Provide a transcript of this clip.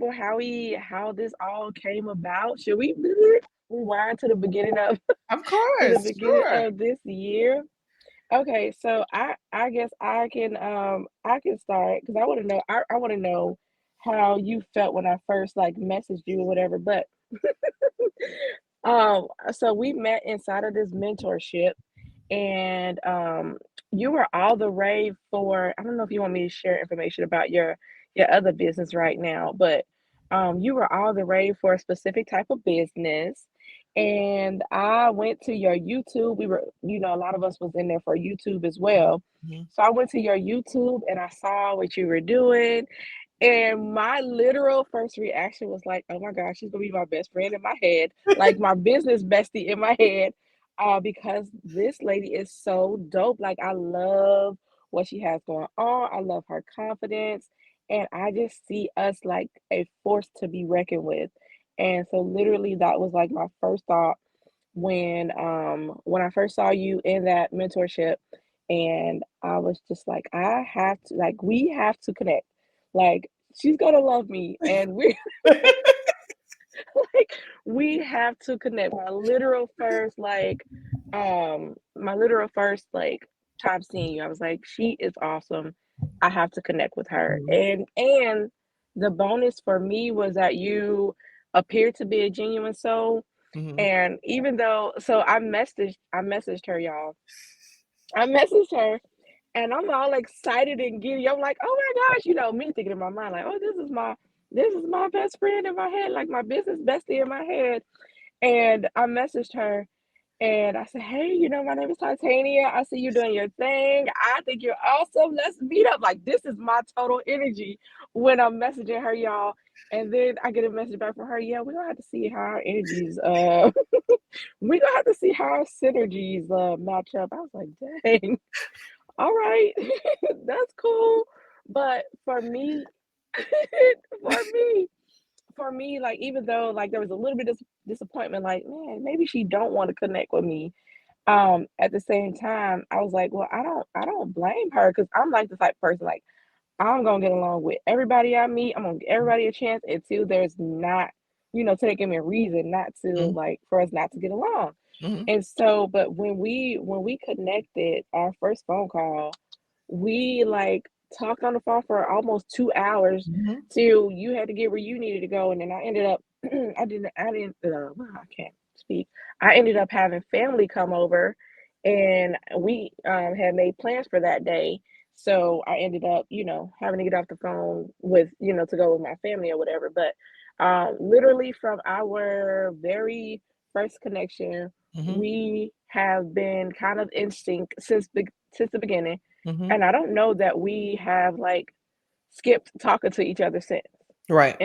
how this all came about? Should we rewind to the beginning of Of to the course, beginning sure. of this year? Okay, so I guess I can start because I want to know how you felt when I first like messaged you or whatever. But so we met inside of this mentorship, and you were all the rave for. I don't know if you want me to share information about your other business right now, but you were all the rave for a specific type of business. And I went to your YouTube. We were, a lot of us was in there for YouTube as well. Mhm. So I went to your YouTube and I saw what you were doing. And my literal first reaction was like, "Oh my gosh, she's gonna be my best friend in my head, like my business bestie in my head." Because this lady is so dope. Like I love what she has going on. I love her confidence, and I just see us like a force to be reckoned with. And so literally that was like my first thought when I first saw you in that mentorship, and I was just like, I have to, like, we have to connect. Like she's gonna love me, and we like we have to connect. My literal first like time seeing you, I was like, she is awesome. I have to connect with her. Mhm, And the bonus for me was that you appeared to be a genuine soul. mhm. And even though, so I messaged her, y'all. I messaged her and I'm all excited and giddy. I'm like, oh my gosh, me thinking in my mind, like, oh, this is my best friend in my head, like my business bestie in my head. And I messaged her and I said, hey, my name is Titania. I see you doing your thing. I think you're awesome. Let's meet up. Like, this is my total energy when I'm messaging her, y'all. And then I get a message back from her. Yeah, we're gonna have to see how our energies we're gonna have to see how our synergies match up. I was like, dang, all right, that's cool. But for me, for me, like even though like there was a little bit of disappointment, like man, maybe she don't want to connect with me. At the same time, I was like, well, I don't blame her because I'm like the type of person like I'm gonna get along with everybody I meet. I'm gonna give everybody a chance until there's not, till they give me a reason not to Mhm, like for us not to get along. mhm, And so, but when we connected our first phone call, we like talked on the phone for almost 2 hours mhm. till you had to get where you needed to go, and then I ended up well, I can't speak. I ended up having family come over, and we had made plans for that day. So I ended up, having to get off the phone with, to go with my family or whatever. But literally from our very first connection, Mhm, we have been kind of in sync since the beginning. mhm. And I don't know that we have like skipped talking to each other since. Right.